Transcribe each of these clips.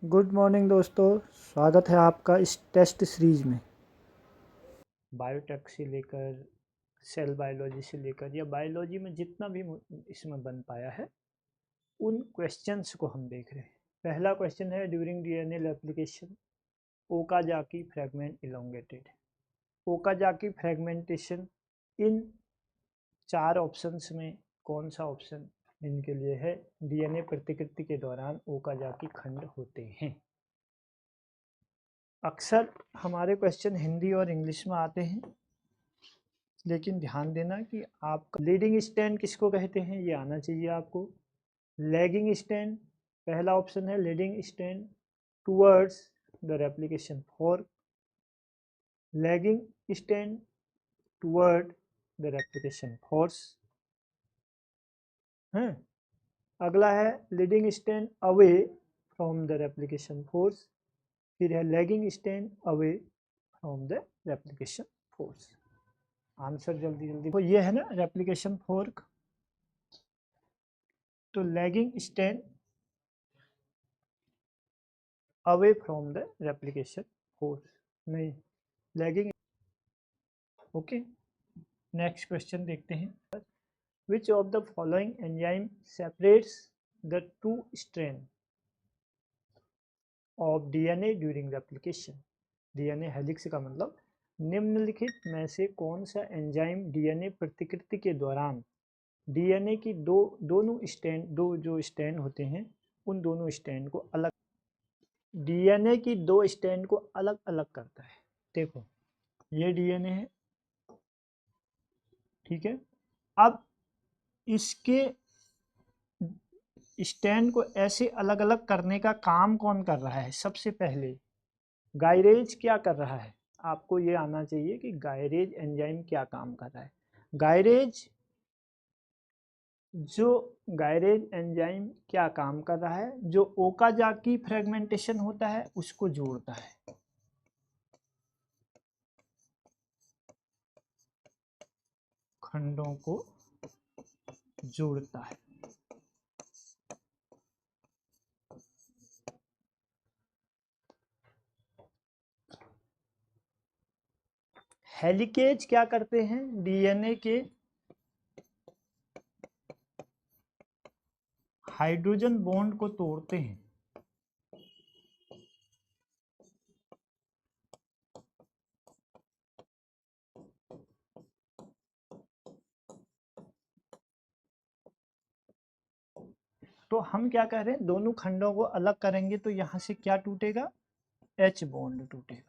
Good morning दोस्तों, स्वागत है आपका इस टेस्ट सीरीज में। बायोटेक से लेकर सेल बायोलॉजी से लेकर या बायोलॉजी में जितना भी इसमें बन पाया है उन क्वेश्चंस को हम देख रहे हैं। पहला क्वेश्चन है during DNA replication Okazaki fragment elongated. Okazaki fragmentation इन 4 ऑप्शंस में कौन सा ऑप्शन इनके लिए है? डीएनए प्रतिकृति के दौरान ओकाजाकी खंड होते हैं। अक्सर हमारे क्वेश्चन हिंदी और इंग्लिश में आते हैं, लेकिन ध्यान देना कि आपका लीडिंग स्टैंड किसको कहते हैं ये आना चाहिए आपको। लैगिंग स्टैंड पहला ऑप्शन है, leading stand towards the replication fork, lagging stand toward the replication force है। अगला है leading stand away from the replication force, फिर है lagging stand away from the replication force. Answer जल्दी जल्दी तो ये है ना रेप्लिकेशन फोर्क, तो lagging stand away from the replication force, नहीं लैगिंग। ओके, नेक्स्ट क्वेश्चन देखते हैं। Which of the following enzyme separates the two strand of DNA during replication. DNA helix का मतलब निम्नलिखित में से कौन सा एंजाइम डीएनए प्रतिकृति के दौरान डीएनए की दोनों स्टैंड दो जो स्टैंड होते हैं उन दोनों स्टैंड को अलग, डीएनए की 2 स्टैंड को अलग अलग करता है। देखो ये डीएनए है, ठीक है। अब इसके स्टैंड को ऐसे अलग अलग करने का काम कौन कर रहा है? सबसे पहले गायरेज क्या कर रहा है? आपको ये आना चाहिए कि गायरेज एंजाइम क्या काम कर रहा है। गायरेज एंजाइम क्या काम कर रहा है? जो ओकाजाकी फ्रेगमेंटेशन होता है उसको जोड़ता है, खंडों को जोड़ता है। हेलिकेज क्या करते हैं? डीएनए के हाइड्रोजन बॉन्ड को तोड़ते हैं। तो हम क्या कह रहे हैं, दोनों खंडों को अलग करेंगे तो यहाँ से क्या टूटेगा? एच बॉन्ड टूटेगा।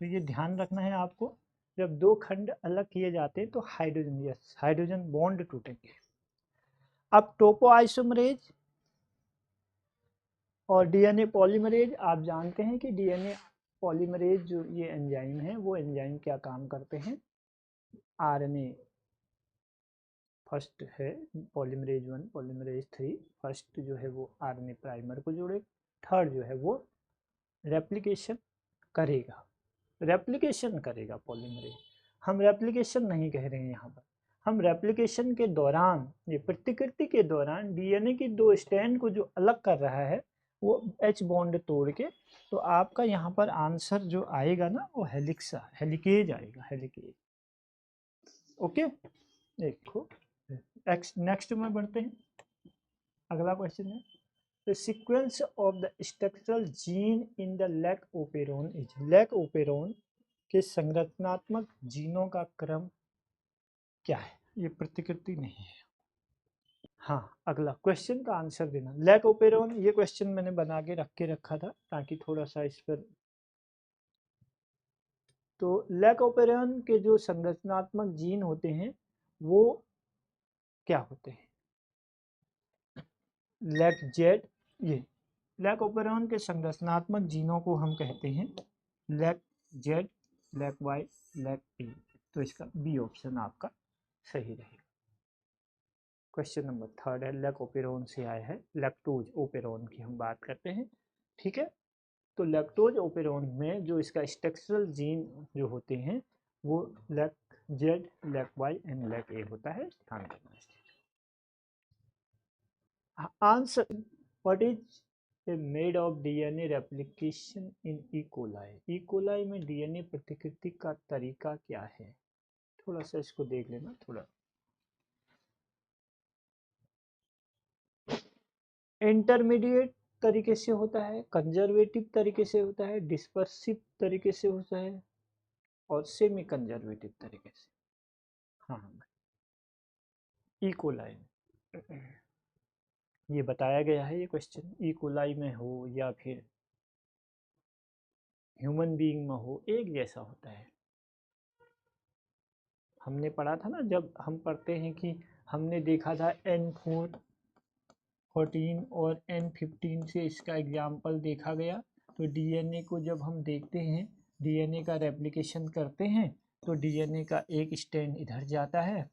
तो ये ध्यान रखना है आपको, जब दो खंड अलग किए जाते हैं तो हाइड्रोजन बॉन्ड टूटेंगे। अब टोपोआइसोमरेज और डीएनए पॉलीमरेज, आप जानते हैं कि डीएनए पॉलीमरेज जो ये एंजाइम है वो एंजाइम क्या काम करते हैं? आरएनए फर्स्ट है पॉलीमरेज 1, पॉलीमरेज 3, फर्स्ट जो है वो आरएनए प्राइमर को जोड़े, थर्ड जो है वो रेप्लिकेशन करेगा, पॉलीमरेज। हम रेप्लिकेशन नहीं कह रहे हैं यहाँ पर, हम रेप्लिकेशन के दौरान, ये प्रतिकृति के दौरान डीएनए की 2 स्ट्रैंड को जो अलग कर रहा है वो एच बॉन्ड तोड़ के, तो आपका यहाँ पर आंसर जो आएगा ना वो हेलिकेज आएगा, हेलिकेज। ओके, देखो नेक्स्ट में बढ़ते हैं। अगला क्वेश्चन है the sequence of the structural gene in the lac operon is. Lac operon के संरचनात्मक जीनों का क्रम क्या है? ये प्रतिकृति नहीं है। हाँ, अगला क्वेश्चन का आंसर देना। लैक ओपेरोन, ये क्वेश्चन मैंने बना के रखा था ताकि थोड़ा सा इस पर, तो लैक ओपेरोन के जो संरचनात्मक जीन होते हैं वो क्या होते हैं? लैक जेड, ये लैक ओपेरोन के संरचनात्मक जीनों को हम कहते हैं lac Z, lac Y, lac P. तो इसका बी ऑप्शन आपका सही रहेगा। क्वेश्चन नंबर 3 है, लैक ओपेरोन से आया है, लैक्टोज ओपेरोन की हम बात करते हैं, ठीक है। तो लैक्टोज ओपेरोन में जो इसका स्ट्रक्चरल जीन जो होते हैं वो lac Z, lac Y and lac A होता है। ध्यान देना। Answer, what is made of DNA replication in E coli. E coli में डीएनए प्रतिकृति का तरीका क्या है? थोड़ा सा इसको देख लेना थोड़ा। इंटरमीडिएट तरीके से होता है, कंजर्वेटिव तरीके से होता है, डिस्पर्सिव तरीके से होता है और सेमी कंजर्वेटिव तरीके से। हाँ, ई कोलाई ये बताया गया है, ये क्वेश्चन ई कोलाई में हो या फिर ह्यूमन बीइंग में हो, एक जैसा होता है। हमने पढ़ा था ना, जब हम पढ़ते हैं कि हमने देखा था N14 और N15 से इसका एग्जाम्पल देखा गया। तो डीएनए को जब हम देखते हैं, डीएनए का रेप्लिकेशन करते हैं, तो डीएनए का एक स्ट्रैंड इधर जाता है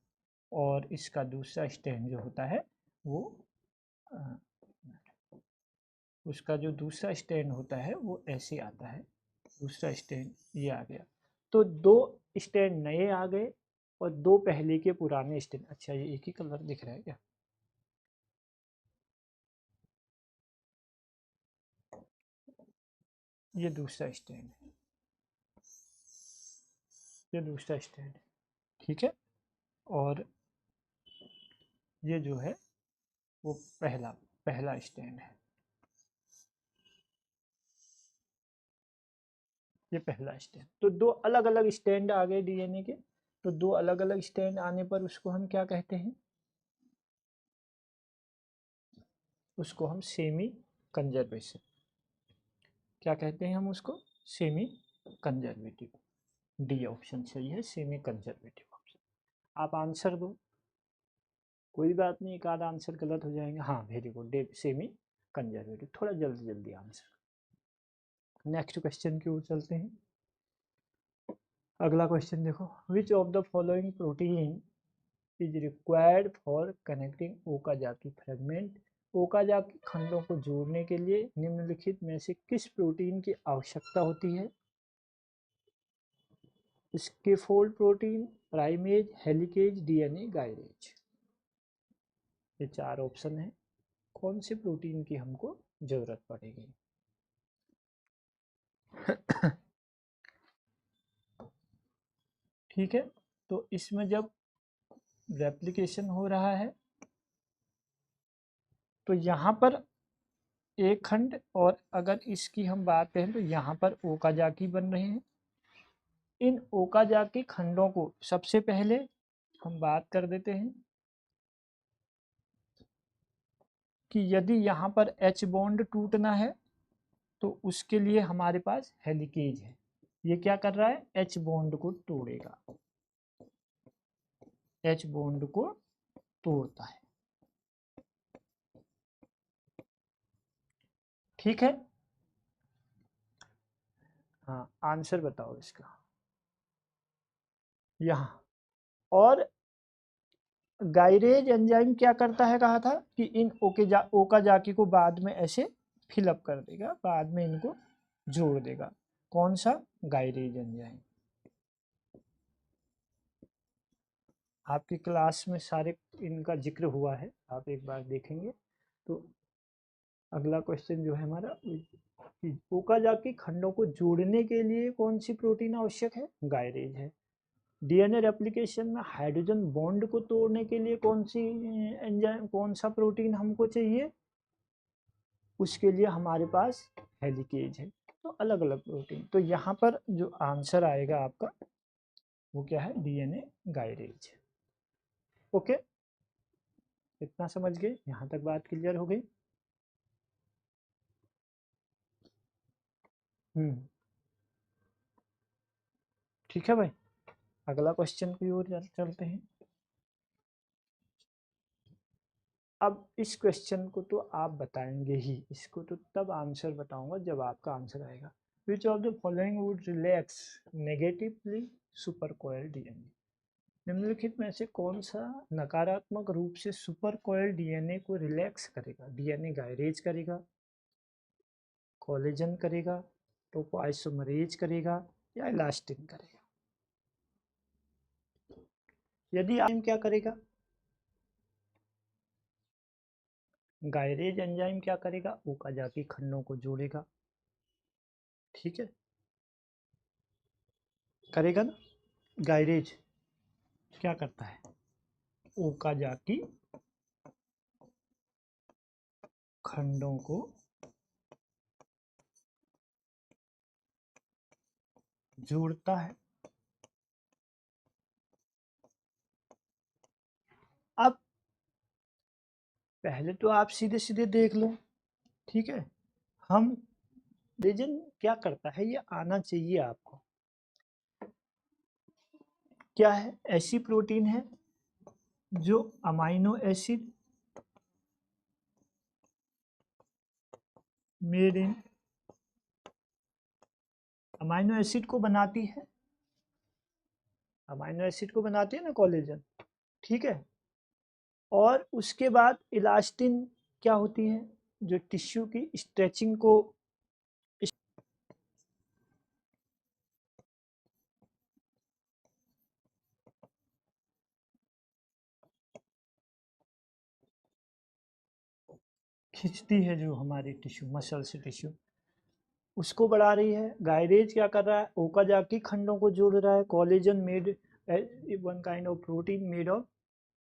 और इसका दूसरा स्ट्रैंड जो होता है वो उसका जो दूसरा स्ट्रैंड होता है वो ऐसे आता है, दूसरा स्ट्रैंड ये आ गया। तो दो स्ट्रैंड नए आ गए और दो पहले के पुराने स्ट्रैंड। अच्छा, ये एक ही कलर दिख रहा है क्या? ये दूसरा स्ट्रैंड है, ये दूसरा स्ट्रैंड है, ठीक है। और ये जो है वो पहला पहला स्ट्रैंड है, ये पहला स्ट्रैंड। तो दो अलग अलग स्ट्रैंड आ गए डीएनए के। तो दो अलग अलग स्ट्रैंड आने पर उसको हम क्या कहते हैं? उसको हम सेमी कंजर्वेशन, क्या कहते हैं हम उसको? Semi conservative. डी ऑप्शन सही है, सेमी कंजर्वेटिव ऑप्शन। आप आंसर दो, कोई बात नहीं, एक आध आंसर गलत हो जाएंगे। हाँ, very good, day semi conservative. थोड़ा जल्दी जल्दी आंसर। नेक्स्ट क्वेश्चन की ओर चलते हैं। अगला क्वेश्चन देखो, which of the following protein is required for connecting Okazaki fragment. Okazaki खंडों को जोड़ने के लिए निम्नलिखित में से किस प्रोटीन की आवश्यकता होती है? Scaffold protein, primase, helicase, DNA gyrase. ये चार ऑप्शन है, कौन से प्रोटीन की हमको जरूरत पड़ेगी? ठीक है, तो इसमें जब रेप्लिकेशन हो रहा है तो यहाँ पर एक खंड, और अगर इसकी हम बात करें तो यहाँ पर ओकाजाकी बन रहे हैं। इन ओकाजाकी खंडों को सबसे पहले हम बात कर देते हैं कि यदि यहाँ पर H बॉन्ड टूटना है तो उसके लिए हमारे पास हेलिकेज है। ये क्या कर रहा है? H बॉन्ड को तोड़ेगा, H बॉन्ड को तोड़ता है, ठीक है। हाँ, आंसर बताओ इसका यहाँ। और गाइरेज एंजाइम क्या करता है, कहा था कि इन ओकाजाकी को बाद में ऐसे फिलअप कर देगा, बाद में इनको जोड़ देगा। कौन सा? गाइरेज एंजाइम। आपकी क्लास में सारे इनका जिक्र हुआ है, आप एक बार देखेंगे तो। अगला क्वेश्चन जो है हमारा, ओकाजाकी खंडों को जोड़ने के लिए कौन सी प्रोटीन आवश्यक है? गाइरेज है। डीएनए रेप्लिकेशन में हाइड्रोजन बॉन्ड को तोड़ने के लिए कौन सी एंजाइम, कौन सा प्रोटीन हमको चाहिए? उसके लिए हमारे पास हेलिकेज है। तो अलग अलग प्रोटीन। तो यहाँ पर जो आंसर आएगा आपका वो क्या है? डीएनए गाइरेज। ओके, इतना समझ गए? यहाँ तक बात क्लियर हो गई? ठीक है भाई, अगला क्वेश्चन की ओर चलते हैं। अब इस क्वेश्चन को तो आप बताएंगे ही, इसको तो तब आंसर बताऊंगा जब आपका आंसर आएगा। Which of the following would relax negatively super coil DNA. निम्नलिखित में से कौन सा नकारात्मक रूप से सुपर कॉइल डीएनए को रिलैक्स करेगा? डीएनए गायरेज करेगा, कोलेजन करेगा, टोपोआइसोमरेज करेगा या इलास्टिन करेगा? यदि आप क्या करेगा? गायरेज एंजाइम क्या करेगा, ओकाजाकी खंडों को जोड़ेगा, ठीक है, करेगा ना। गायरेज क्या करता है, ओकाजाकी खंडों को जोड़ता है। अब पहले तो आप सीधे सीधे देख लो, ठीक है, हम रीजन क्या करता है ये आना चाहिए आपको। क्या है, ऐसी प्रोटीन है जो amino acid made in, amino acid को बनाती है, अमाइनो एसिड को बनाती है ना कोलेजन, ठीक है। और उसके बाद इलास्टिन क्या होती है, जो टिश्यू की स्ट्रेचिंग को खींचती है, जो हमारी टिश्यू मसल से टिश्यू उसको बढ़ा रही है। गायरेज क्या कर रहा है, ओकाजाकी खंडों को जोड़ रहा है। Collagen made one kind of protein made of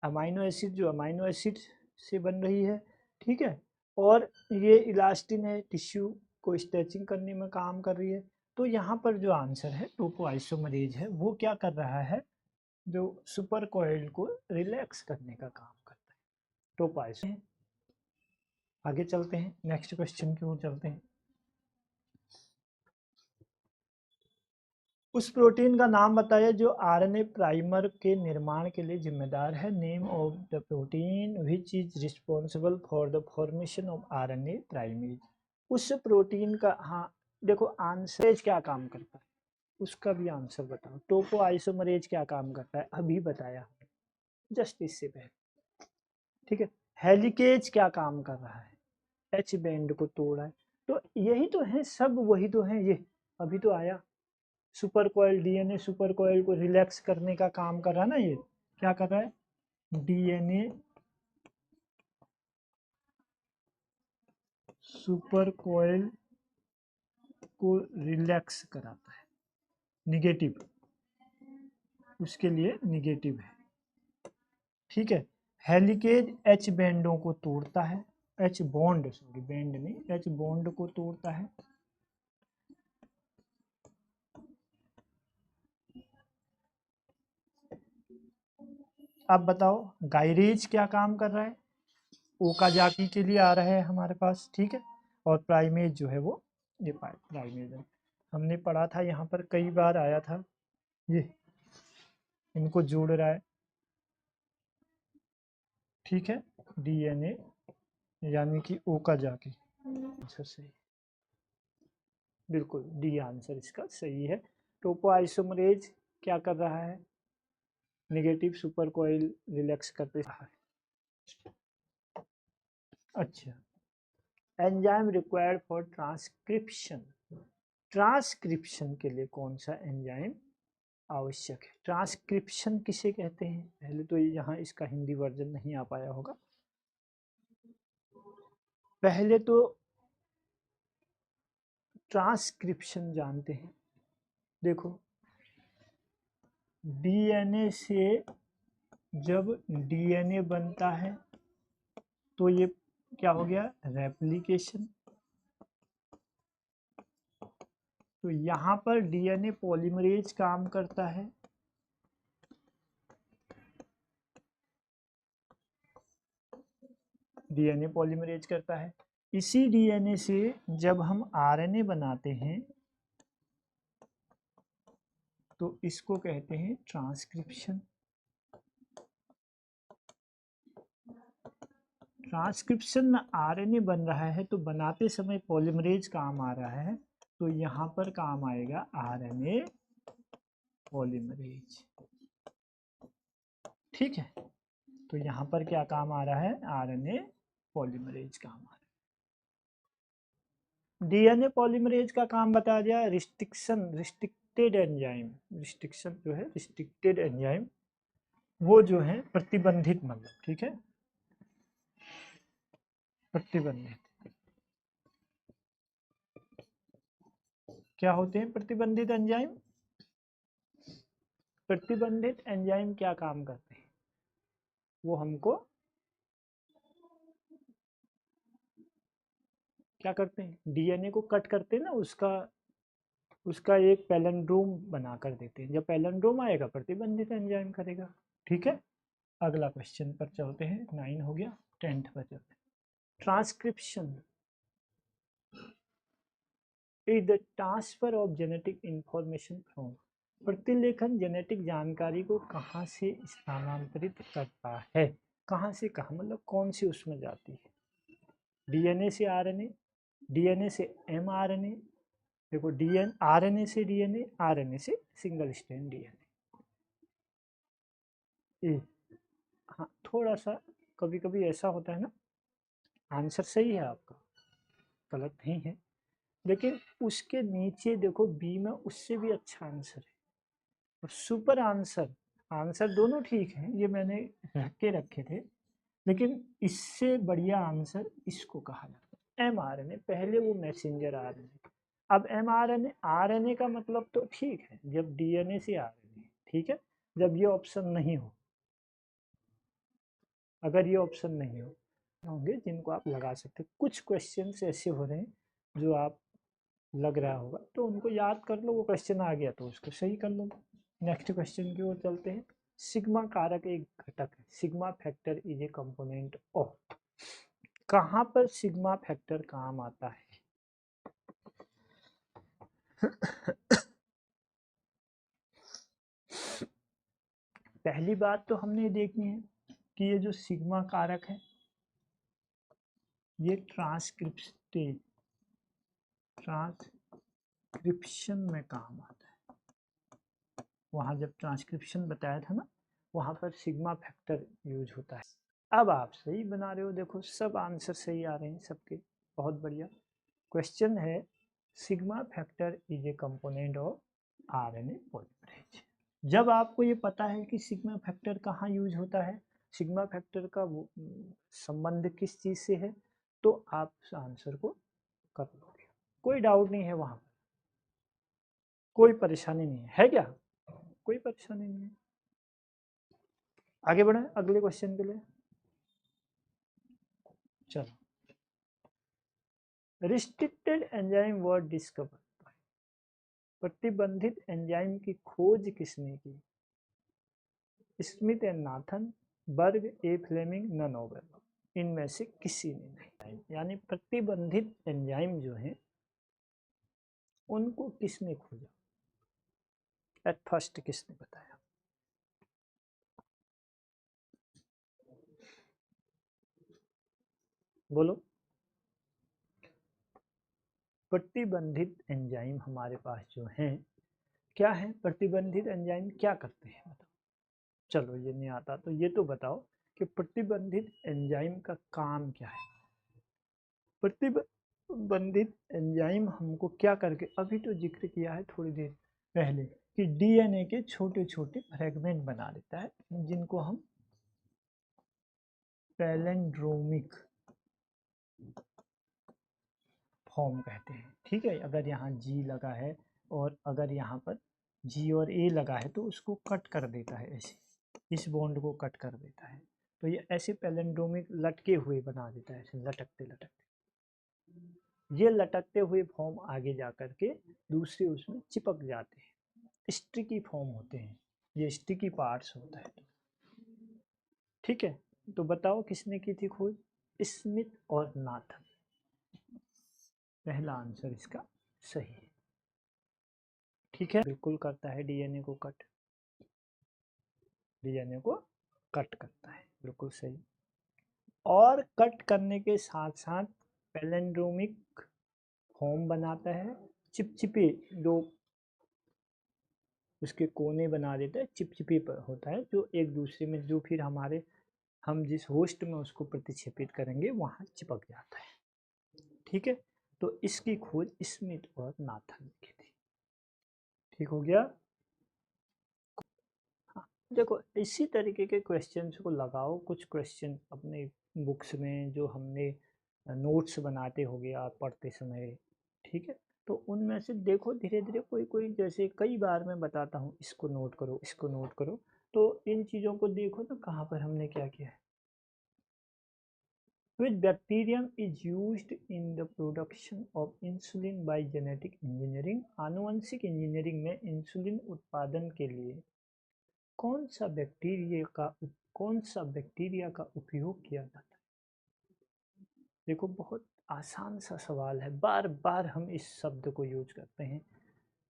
amino acid, जो अमाइनो एसिड से बन रही है, ठीक है। और ये इलास्टिन है, टिश्यू को स्ट्रेचिंग करने में काम कर रही है। तो यहाँ पर जो आंसर है टोपोआइसोमरेज है, वो क्या कर रहा है, जो सुपर कॉइल को रिलैक्स करने का काम करता है, टोपोआइसो। आगे चलते हैं, नेक्स्ट क्वेश्चन की ओर चलते हैं। उस प्रोटीन का नाम बताइए जो आरएनए प्राइमर के निर्माण के लिए जिम्मेदार है। Name of the protein which is responsible for the formation of RNA primase. उस प्रोटीन का, हाँ देखो आंसर क्या काम करता है उसका भी आंसर बताओ। टोपोआइसोमरेज क्या काम करता है, अभी बताया जस्ट इससे पहले, ठीक है। हेलिकेज क्या काम कर रहा है, एच बैंड को तोड़ा है। तो यही तो है, सब वही तो है, ये अभी तो आया। Super coil, DNA super coil को रिलैक्स करने का काम कर रहा है ना, ये क्या कर रहा है, डीएनए सुपर कॉइल को रिलैक्स कराता है, निगेटिव, उसके लिए निगेटिव है, ठीक है। हेलिकेज एच बैंडों को तोड़ता है, एच बॉन्ड, सॉरी बैंड नहीं, एच बॉन्ड को तोड़ता है। अब बताओ गायरेज क्या काम कर रहा है, ओकाजाकी के लिए आ रहा है हमारे पास, ठीक है। और प्राइमेज जो है वो ये प्राइमेज है, हमने पढ़ा था यहाँ पर कई बार आया था, ये इनको जोड़ रहा है, ठीक है। डीएनए यानी कि ओकाजाकी, आंसर सही, बिल्कुल डी आंसर इसका सही है। टोपोआइसोमरेज क्या कर रहा है, नेगेटिव सुपर कॉइल रिलैक्स करते है। अच्छा, enzyme required for transcription, transcription के लिए कौन सा एंजाइम आवश्यक है। ट्रांसक्रिप्शन किसे कहते हैं, पहले तो यहाँ इसका हिंदी वर्जन नहीं आ पाया होगा। पहले तो ट्रांसक्रिप्शन जानते हैं, देखो डीएनए से जब डीएनए बनता है तो ये क्या हो गया, रेप्लिकेशन। तो यहाँ पर डीएनए पॉलीमरेज काम करता है, डीएनए पॉलीमरेज करता है। इसी डीएनए से जब हम आरएनए बनाते हैं तो इसको कहते हैं ट्रांसक्रिप्शन। ट्रांसक्रिप्शन में आरएनए बन रहा है तो बनाते समय पॉलीमरेज काम आ रहा है, तो यहाँ पर काम आएगा आरएनए पॉलीमरेज, ठीक है। तो यहाँ पर क्या काम आ रहा है, आरएनए पॉलीमरेज काम आ रहा है। डीएनए पॉलीमरेज का काम बता दिया। रिस्ट्रिक्शन, रिस्ट्रिक्टेड एंजाइम, रिस्ट्रिक्शन जो है रिस्ट्रिक्टेड एंजाइम, वो जो है प्रतिबंधित, मतलब ठीक है। प्रतिबंधित क्या होते हैं प्रतिबंधित एंजाइम? प्रतिबंधित एंजाइम क्या काम करते हैं? वो हमको क्या करते हैं? डीएनए को कट करते हैं ना, उसका एक पैलेंड्रोम बना कर देते हैं। जब पैलेंड्रोम आएगा प्रतिबंधित एंजाइम करेगा। ठीक है, अगला क्वेश्चन पर चलते हैं। 9 हो गया, 10th पर चलते हैं। Transcription is the transfer of genetic information from. प्रतिलेखन जेनेटिक जानकारी को कहाँ से स्थानांतरित करता है? कहाँ से कहाँ मतलब कौन सी उसमें जाती है? डीएनए से आरएनए, डीएनए से एमआरएनए, देखो आरएनए से डीएनए, आरएनए से सिंगल स्ट्रैंड डीएनए। हाँ, थोड़ा सा कभी कभी ऐसा होता है ना, आंसर सही है आपका, गलत नहीं है, लेकिन उसके नीचे देखो बी में उससे भी अच्छा आंसर है। और सुपर आंसर, आंसर दोनों ठीक हैं, ये मैंने रख के रखे थे, लेकिन इससे बढ़िया आंसर इसको कहा जाता है एमआरएनए। पहले वो मैसेंजर आरएनए, अब एमआरएनए। आरएनए का मतलब तो ठीक है जब डीएनए से आरएनए, ठीक है, जब ये ऑप्शन नहीं हो, अगर ये ऑप्शन नहीं हो होंगे जिनको आप लगा सकते। कुछ क्वेश्चन ऐसे हो रहे हैं जो आप लग रहा होगा तो उनको याद कर लो, वो क्वेश्चन आ गया तो उसको सही कर लो। नेक्स्ट क्वेश्चन की ओर चलते हैं। सिग्मा कारक एक घटक है, sigma factor is a component of. कहाँ पर सिग्मा फैक्टर काम आता है? पहली बात तो हमने देखनी है कि ये जो सिग्मा कारक है ये ट्रांसक्रिप्शन में काम आता है। वहाँ जब ट्रांसक्रिप्शन बताया था ना, वहाँ पर सिग्मा फैक्टर यूज होता है। अब आप सही बना रहे हो, देखो सब आंसर सही आ रहे हैं सबके, बहुत बढ़िया। क्वेश्चन है sigma factor is a component of RNA polymerase. जब आपको ये पता है कि सिग्मा फैक्टर कहाँ यूज होता है, सिग्मा फैक्टर का वो संबंध किस चीज से है, तो आप आंसर को कर लोगे, कोई डाउट नहीं है वहां पर, कोई परेशानी नहीं है क्या? कोई परेशानी नहीं है। आगे बढ़े अगले क्वेश्चन के लिए। चलो, रिस्ट्रिक्टेड एंजाइम वर्ड डिस्कवर। प्रतिबंधित एंजाइम की खोज किसने की? Smith and Nathan, Berg, A Fleming, none of above. इनमें से किसी ने नहीं। यानी प्रतिबंधित एंजाइम जो हैं उनको किसने खोजा, एट फर्स्ट किसने बताया? बोलो। प्रतिबंधित एंजाइम हमारे पास जो हैं क्या है? प्रतिबंधित एंजाइम क्या करते हैं बताओ। चलो ये नहीं आता तो ये तो बताओ कि प्रतिबंधित एंजाइम का काम क्या है। प्रतिबंधित एंजाइम हमको क्या करके, अभी तो जिक्र किया है थोड़ी देर पहले कि डीएनए के छोटे छोटे फ्रेगमेंट बना देता है जिनको हम पैलेंड्रोमिक फॉर्म कहते हैं। ठीक है, अगर यहाँ जी लगा है और अगर यहाँ पर जी और ए लगा है तो उसको कट कर देता है, ऐसे इस बॉन्ड को कट कर देता है, तो ये ऐसे पैलेंड्रोमिक लटके हुए बना देता है, ऐसे लटकते लटकते। ये लटकते हुए फॉर्म आगे जा कर के दूसरे उसमें चिपक जाते हैं, स्टिकी फॉर्म होते हैं, ये स्टिकी पार्ट्स होता है। ठीक है, तो बताओ किसने की थी खोज? स्मिथ और नाथन। पहला आंसर इसका सही है। ठीक है, बिल्कुल करता है डीएनए को कट, डीएनए को कट करता है, बिल्कुल सही। और कट करने के साथ साथ पैलेंड्रोमिक फॉर्म बनाता है, चिपचिपे जो उसके कोने बना देता है, चिपचिपे पर होता है जो एक दूसरे में, जो फिर हम जिस होस्ट में उसको प्रतिक्षेपित करेंगे वहाँ चिपक जाता है। ठीक है, तो इसकी खोज स्मिथ और नाथन ने की थी। ठीक हो गया। हाँ, देखो इसी तरीके के क्वेश्चंस को लगाओ, कुछ क्वेश्चन अपने बुक्स में जो हमने नोट्स बनाते होगे आप पढ़ते समय, ठीक है। तो उनमें से देखो धीरे धीरे कोई कोई, जैसे कई बार मैं बताता हूँ इसको नोट करो, इसको नोट करो, तो इन चीज़ों को देखो ना कहाँ पर हमने क्या किया है। Which bacterium is used in the production of insulin by genetic engineering? आनुवंशिक इंजीनियरिंग में इंसुलिन उत्पादन के लिए कौन सा बैक्टीरिया का उपयोग किया जाता है? देखो बहुत आसान सा सवाल है, बार बार हम इस शब्द को यूज करते हैं।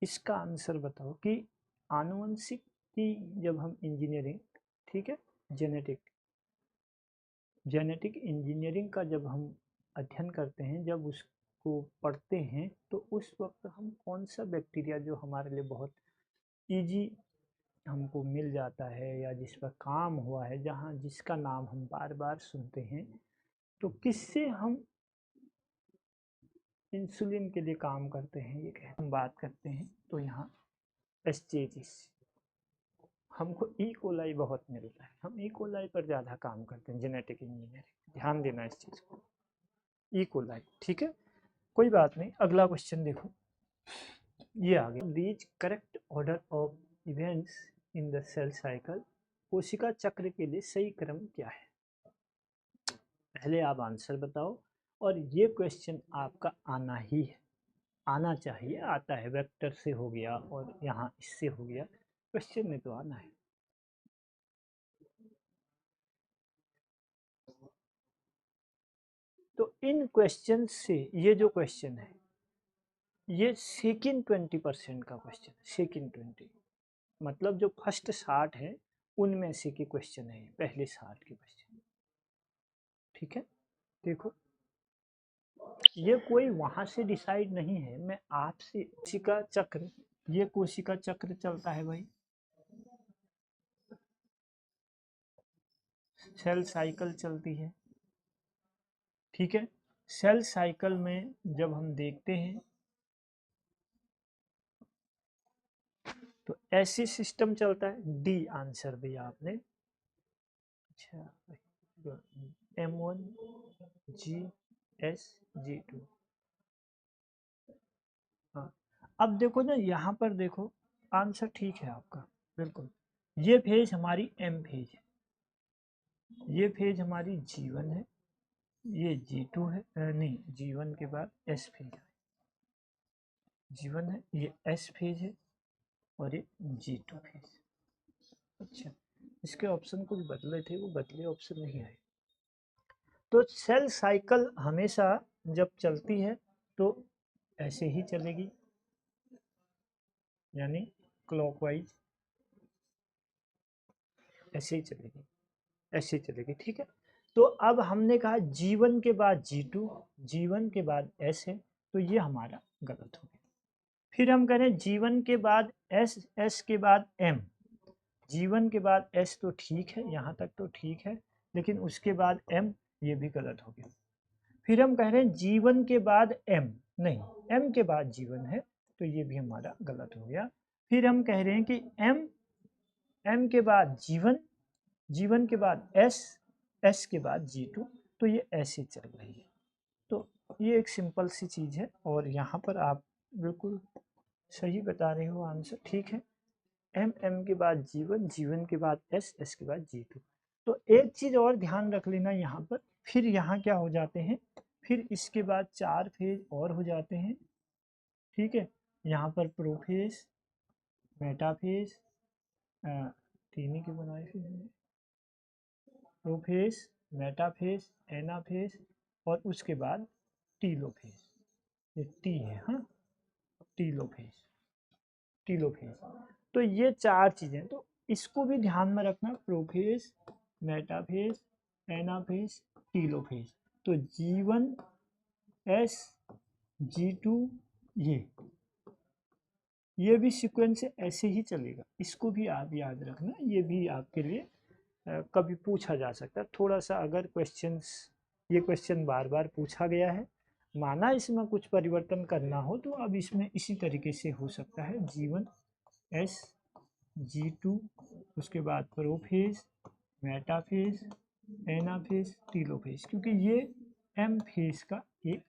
इसका आंसर बताओ कि आनुवंशिक की जब हम इंजीनियरिंग, ठीक है, जेनेटिक इंजीनियरिंग का जब हम अध्ययन करते हैं, जब उसको पढ़ते हैं, तो उस वक्त हम कौन सा बैक्टीरिया जो हमारे लिए बहुत इजी हमको मिल जाता है या जिस पर काम हुआ है, जहाँ जिसका नाम हम बार बार सुनते हैं, तो किससे हम इंसुलिन के लिए काम करते हैं, ये कह हम बात करते हैं, तो यहाँ एस्चेरिस। हमको ई कोलाई बहुत मिलता है, हम ई कोलाई पर ज़्यादा काम करते हैं जेनेटिक इंजीनियरिंग, ध्यान देना इस चीज़ को, ई कोलाई, ठीक है। कोई बात नहीं, अगला क्वेश्चन देखो, ये आ गया। Reach correct order of events in the cell cycle, कोशिका चक्र के लिए सही क्रम क्या है? पहले आप आंसर बताओ, और ये क्वेश्चन आपका आना ही है, आना चाहिए, आता है, वेक्टर से हो गया और यहाँ इससे हो गया, क्वेश्चन में तो आना है। तो इन क्वेश्चन से, ये जो क्वेश्चन है ये सेकंड 20% का क्वेश्चन है, सेकंड 20, मतलब जो फर्स्ट 60 है उनमें से के क्वेश्चन है, पहले 60 के क्वेश्चन, ठीक है। देखो ये कोई वहां से डिसाइड नहीं है, मैं आपसे, कोशिका चक्र, ये कोशिका चक्र चलता है भाई, सेल साइकिल चलती है, ठीक है। सेल साइकिल में जब हम देखते हैं तो ऐसे सिस्टम चलता है, डी आंसर दिया आपने। अच्छा, M1 GS G2, हाँ। अब देखो ना, यहाँ पर देखो आंसर ठीक है आपका, बिल्कुल। ये फेज हमारी M फेज है, ये फेज हमारी G1 है, ये G2 है, नहीं G1 के बाद S फेज है, G1 है, ये S फेज है, और ये G2 फेज। अच्छा, इसके ऑप्शन कुछ बदले थे, वो बदले ऑप्शन नहीं आए। तो सेल साइकिल हमेशा जब चलती है तो ऐसे ही चलेगी, यानी क्लॉकवाइज ऐसे ही चलेगी, ऐसे ही चलेगी, ठीक है। तो अब हमने कहा G1 के बाद G2, G1 के बाद S है, तो ये हमारा गलत हो गया। फिर हम करें G1 के बाद S, S के बाद M, G1 के बाद S तो ठीक है, यहाँ तक तो ठीक है, लेकिन उसके बाद M, ये भी गलत हो गया। फिर हम कह रहे हैं G1 के बाद M, नहीं M के बाद G1 है, तो ये भी हमारा गलत हो गया। फिर हम कह रहे हैं कि M के बाद G1, G1 के बाद S, S के बाद G2, तो ये ऐसे चल रही है। तो ये एक सिंपल सी चीज़ है, और यहाँ पर आप बिल्कुल सही बता रहे हो आंसर, ठीक है। M के बाद G1, G1 के बाद S, S के बाद G2। तो एक चीज़ और ध्यान रख लेना यहाँ पर, फिर यहाँ क्या हो जाते हैं, फिर इसके बाद 4 फेज और हो जाते हैं, ठीक है। यहाँ पर प्रोफेज, मेटाफेज, तीन ही के बनाए फिर प्रोफेज, मेटाफेज, एनाफेज, और उसके बाद टीलोफेज, ये टी है, हाँ, टीलोफेज, टीलोफेज। तो ये 4 चीज़ें, तो इसको भी ध्यान में रखना, प्रोफेज, मेटाफेज, एनाफेज, टीलोफेज। तो G1 S, G2, ये भी सीक्वेंस ऐसे ही चलेगा, इसको भी आप याद रखना, ये भी आपके लिए कभी पूछा जा सकता है थोड़ा सा, अगर क्वेश्चंस, ये क्वेश्चन बार बार पूछा गया है, माना इसमें कुछ परिवर्तन करना हो तो अब इसमें इसी तरीके से हो सकता है, G1 S, G2, उसके बाद प्रोफेज, मेटाफेज, एनाफेज, टीलोफेज, क्योंकि ये एम फेज का एक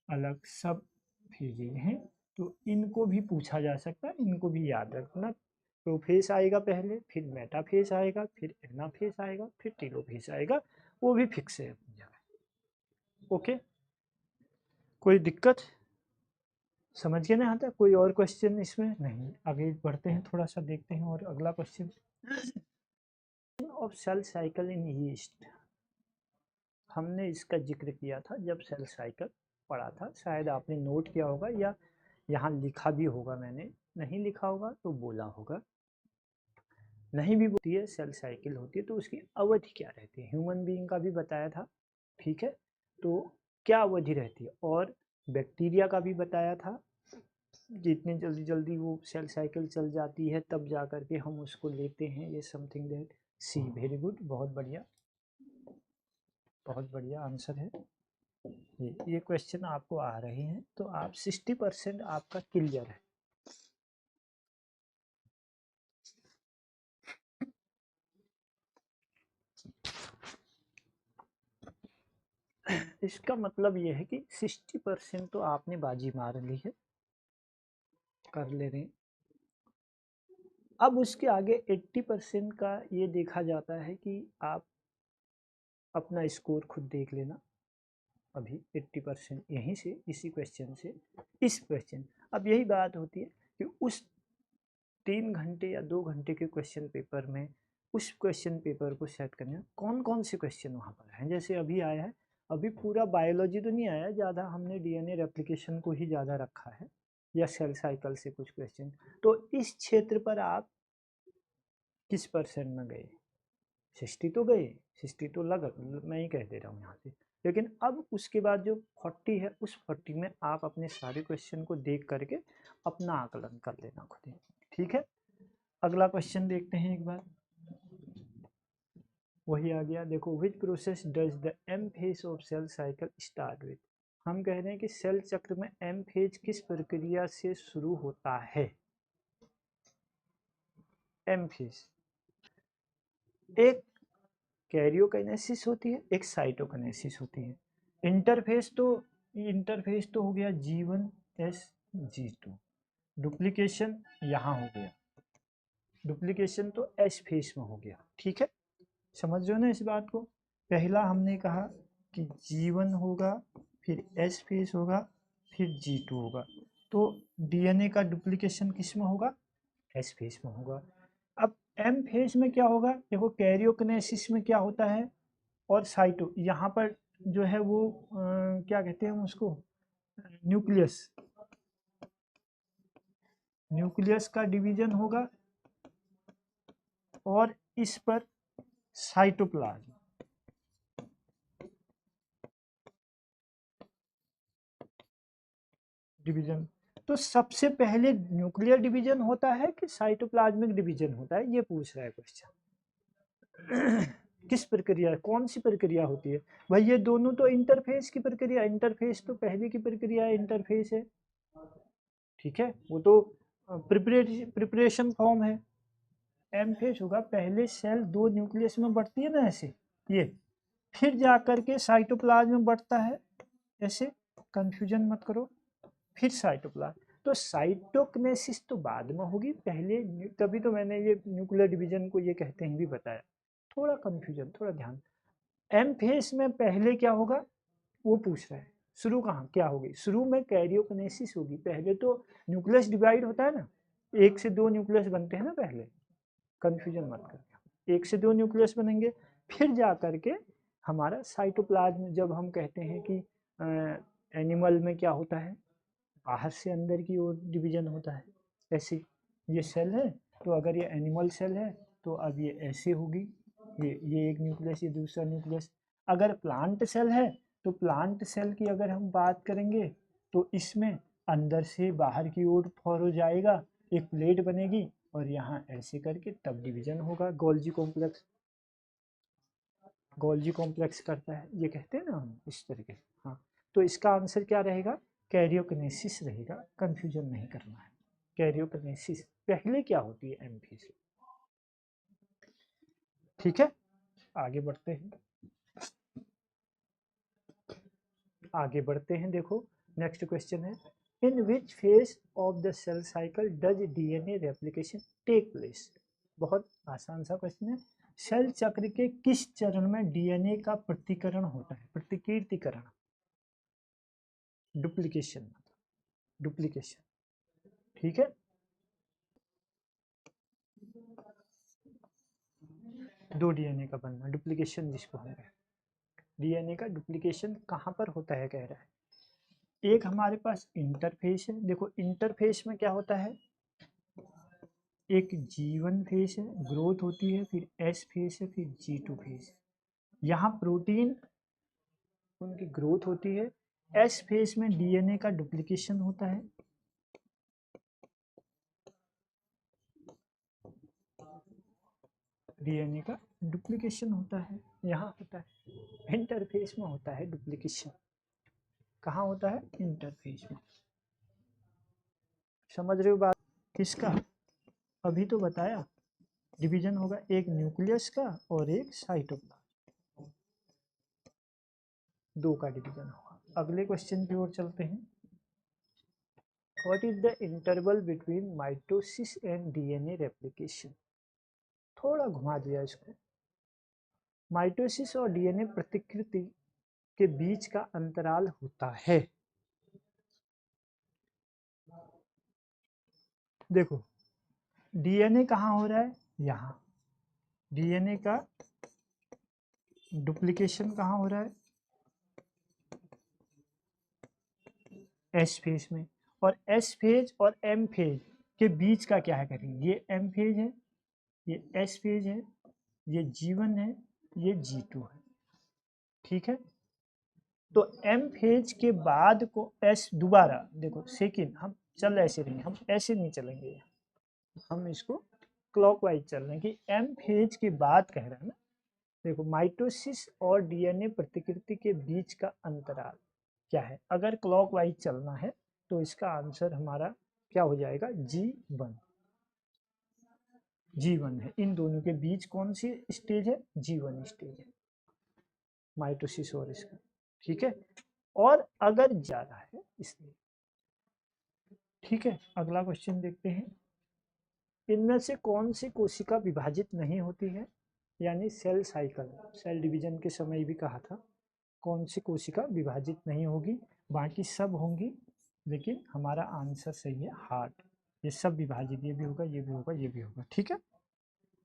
अलग सब फेजेज हैं, तो इनको भी पूछा जा सकता है, इनको भी याद रखना। प्रोफेज आएगा पहले, फिर मेटाफेज आएगा, फिर एनाफेज आएगा, फिर टेलोफेज आएगा, वो भी फिक्स है अपनी जगह। ओके, कोई दिक्कत समझ गए ना यहाँ तक? कोई और क्वेश्चन इसमें नहीं? आगे बढ़ते हैं, थोड़ा सा देखते हैं और अगला question of cell cycle in yeast. हमने इसका जिक्र किया था जब सेल साइकिल पढ़ा था, शायद आपने नोट किया होगा या यहाँ लिखा भी होगा, मैंने नहीं लिखा होगा तो बोला होगा, नहीं भी होती है सेल साइकिल होती है तो उसकी अवधि क्या रहती है, ह्यूमन बीइंग का भी बताया था, ठीक है, तो क्या अवधि रहती है, और बैक्टीरिया का भी बताया था, जितनी जल्दी जल्दी वो सेल साइकिल चल जाती है तब जा कर के हम उसको लेते हैं, ये something that see. Very good, बहुत बढ़िया, बहुत बढ़िया आंसर है। ये क्वेश्चन आपको आ रहे हैं तो आप 60% आपका क्लियर है। इसका मतलब ये है कि 60% तो आपने बाजी मार ली है, कर ले रहे हैं। अब उसके आगे 80% का ये देखा जाता है कि आप अपना स्कोर खुद देख लेना। अभी 80% यहीं से, इसी क्वेश्चन से, इस क्वेश्चन, अब यही बात होती है कि उस 3 घंटे या 2 घंटे के क्वेश्चन पेपर में उस क्वेश्चन पेपर को सेट करना, कौन कौन से क्वेश्चन वहाँ पर हैं। जैसे अभी आया है, अभी पूरा बायोलॉजी तो नहीं आया, ज़्यादा हमने डीएनए रेप्लिकेशन को ही ज़्यादा रखा है, या सेल साइकिल से कुछ क्वेश्चन। तो इस क्षेत्र पर आप किस परसेंट में गए? 60 तो गए, 60 तो लगा, मैं ही कह दे रहा हूँ यहाँ से। लेकिन अब उसके बाद जो 40 है, उस 40 में आप अपने सारे क्वेश्चन को देख करके अपना आकलन कर लेना खुद ही, ठीक है। अगला क्वेश्चन देखते हैं एक बार, वही आ गया, देखो, which process does the M phase of cell cycle start with. हम कह रहे हैं कि सेल चक्र में एम फेज किस प्रक्रिया से शुरू होता है। एम फेज, एक कैरियोकाइनेसिस होती है, एक साइटोकाइनेसिस होती है। इंटरफेस तो हो गया G1 S G2, डुप्लीकेशन यहाँ हो गया, डुप्लीकेशन तो एस फेज में हो गया, ठीक है, समझ रहे हो ना इस बात को। पहला हमने कहा कि G1 होगा, फिर S फेज होगा, फिर G2 होगा, तो डीएनए का डुप्लीकेशन किस में होगा? एस फेज में होगा। अब एम फेज में क्या होगा? देखो, कैरियोकिनेसिस में क्या होता है, और साइटो, यहाँ पर जो है वो क्या कहते हैं हम उसको, न्यूक्लियस, न्यूक्लियस का डिवीजन होगा, और इस पर साइटोप्लाज्म, डिवीजन। तो सबसे पहले न्यूक्लियर डिवीजन होता है कि साइटोप्लाज्मिक डिवीजन होता है, ये पूछ रहा है क्वेश्चन। किस प्रक्रिया, कौन सी प्रक्रिया होती है भाई? ये दोनों तो इंटरफेस की प्रक्रिया, इंटरफेस तो पहले की प्रक्रिया इंटरफेस है, ठीक है, वो तो प्रिपरेशन फॉर्म है। एम फेज होगा, पहले सेल दो न्यूक्लियस में बढ़ती है ना ऐसे, ये, फिर जा करके साइटोप्लाज्म में बढ़ता है ऐसे, कंफ्यूजन मत करो, फिर साइटोप्लाज्म। तो साइटोकिनेसिस तो बाद में होगी, पहले, तभी तो मैंने ये न्यूक्लियर डिवीजन को ये कहते हैं भी बताया। थोड़ा कंफ्यूजन, थोड़ा ध्यान। एम फेज में पहले क्या होगा वो पूछ रहा है, शुरू कहाँ क्या होगी? शुरू में कैरियोकिनेसिस होगी, पहले तो न्यूक्लियस डिवाइड होता है ना, 1 से 2 न्यूक्लियस बनते हैं ना पहले, कंफ्यूजन मत कर, 1 से 2 न्यूक्लियस बनेंगे, फिर जा करके हमारा साइटोप्लाज्म, जब हम कहते हैं कि एनिमल में क्या होता है, बाहर से अंदर की ओर डिवीजन होता है, ऐसे ये सेल है, तो अगर ये एनिमल सेल है तो अब ये ऐसे होगी, ये एक न्यूक्लियस, ये दूसरा न्यूक्लियस। अगर प्लांट सेल है तो प्लांट सेल की अगर हम बात करेंगे तो इसमें अंदर से बाहर की ओर फॉरो जाएगा, एक प्लेट बनेगी, और यहाँ ऐसे करके तब डिवीजन होगा। गोल्जी कॉम्प्लेक्स, गोल्जी कॉम्प्लेक्स करता है, ये कहते हैं ना हम इस तरीके से। हाँ, तो इसका आंसर क्या रहेगा? कैरियोकिनेसिस रहेगा, कंफ्यूजन नहीं करना है। कैरियोकिनेसिस पहले क्या होती है एम से, ठीक है, आगे बढ़ते हैं। आगे बढ़ते हैं। देखो नेक्स्ट क्वेश्चन है, in which phase of the cell cycle does DNA replication take place. बहुत आसान सा क्वेश्चन है, सेल चक्र के किस चरण में डीएनए का प्रतिकरण होता है, प्रतिकीर्तिकरण, डुप्लीकेशन, डुप्लीकेशन, ठीक है। दो डीएनए का बनना, डुप्लीकेशन जिसको हम कहते हैं, डीएनए का डुप्लीकेशन कहाँ पर होता है कह रहा है। एक हमारे पास इंटरफेस है, देखो इंटरफेस में क्या होता है, एक G1 फेस है, ग्रोथ होती है, फिर S फेस है, फिर G2 फेस। यहाँ प्रोटीन उनकी ग्रोथ होती है, S फेस में डीएनए का डुप्लीकेशन होता है, डीएनए का डुप्लीकेशन होता है, यहाँ होता है इंटरफेस में होता है डुप्लीकेशन। कहाँ होता है, इंटरफेस में। समझ रहे हो बात किसका, अभी तो बताया डिवीजन होगा एक न्यूक्लियस का और एक साइटोप्लाज्म, दो का डिवीजन होगा। अगले क्वेश्चन की ओर चलते हैं, what is the interval between mitosis and DNA replication. थोड़ा घुमा दिया इसको, माइटोसिस और डीएनए प्रतिकृति के बीच का अंतराल होता है, देखो डीएनए कहाँ हो रहा है, यहाँ डीएनए का डुप्लीकेशन कहाँ हो रहा है, एस फेज में, और एस फेज और एम फेज के बीच का क्या है करेंगे, ये एम फेज है, ये एस फेज है, ये G1 है, ये G2 है, ठीक है। तो एम फेज के बाद को एस, दोबारा देखो सेकेंड, हम चल ऐसे रहेंगे, हम ऐसे नहीं चलेंगे, हम इसको क्लॉकवाइज चल रहे हैं कि एम फेज के बाद कह रहा है ना। देखो माइटोसिस और डीएनए प्रतिकृति के बीच का अंतराल क्या है, अगर क्लॉकवाइज चलना है तो इसका आंसर हमारा क्या हो जाएगा, G1, G1 है। इन दोनों के बीच कौन सी स्टेज है, G1 स्टेज है, माइटोसिस और इसका, ठीक है। और अगर जा रहा है इसलिए, ठीक है। अगला क्वेश्चन देखते हैं, इनमें से कौन सी कोशिका विभाजित नहीं होती है, यानी सेल साइकिल, सेल डिवीजन के समय भी कहा था कौन सी कोशिका विभाजित नहीं होगी, बाकी सब होंगी, लेकिन हमारा आंसर सही है हार्ट, ये सब विभाजित, ये भी होगा, ये भी होगा, ये भी होगा, ठीक है।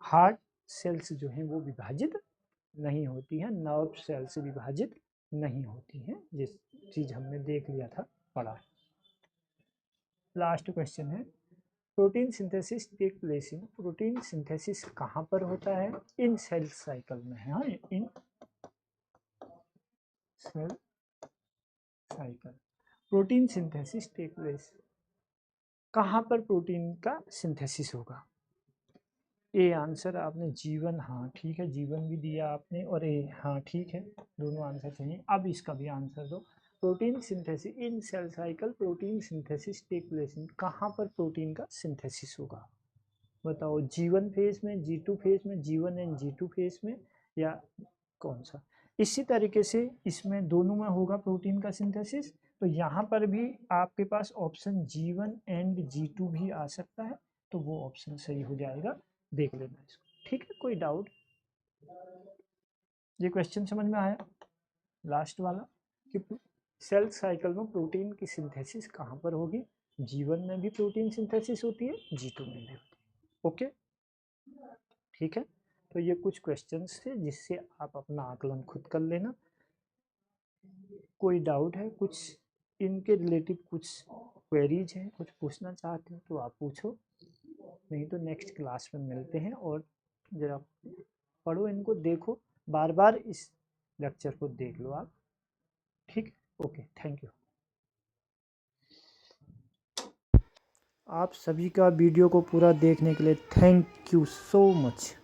हार्ट सेल्स जो हैं वो विभाजित नहीं होती हैं, नर्व सेल्स विभाजित नहीं होती हैं, जिस चीज हमने देख लिया था, पढ़ा। लास्ट क्वेश्चन है, protein synthesis take place in, protein synthesis कहाँ पर होता है, इन सेल साइकिल में है, हाँ in cell cycle protein synthesis take place, कहाँ पर प्रोटीन का सिंथेसिस होगा। ए आंसर आपने G1, हाँ ठीक है, G1 भी दिया आपने, और ए हाँ ठीक है, दोनों आंसर चाहिए। अब इसका भी आंसर दो, protein synthesis in cell cycle, protein synthesis take place in, कहाँ पर प्रोटीन का सिंथेसिस होगा, बताओ, G1 फेज में, G2 फेज में, G1 एंड G2 फेज में, या कौन सा। इसी तरीके से इसमें दोनों में होगा प्रोटीन का सिंथेसिस, तो यहाँ पर भी आपके पास ऑप्शन G1 एंड G2 भी आ सकता है, तो वो ऑप्शन सही हो जाएगा, देख लेना इसको, ठीक है। कोई डाउट, ये क्वेश्चन समझ में आया लास्ट वाला, कि सेल साइकिल में प्रोटीन की सिंथेसिस कहाँ पर होगी, G1 में भी प्रोटीन सिंथेसिस होती है, G2 में भी होती है, ओके, ठीक है। तो ये कुछ क्वेश्चंस थे जिससे आप अपना आकलन खुद कर लेना। कोई डाउट है कुछ इनके रिलेटिव, कुछ क्वेरीज हैं, कुछ पूछना चाहते हो तो आप पूछो, नहीं तो नेक्स्ट क्लास में मिलते हैं। और जरा पढ़ो इनको, देखो बार बार इस लेक्चर को देख लो आप, ठीक, ओके, थैंक यू। आप सभी का वीडियो को पूरा देखने के लिए थैंक यू सो मच।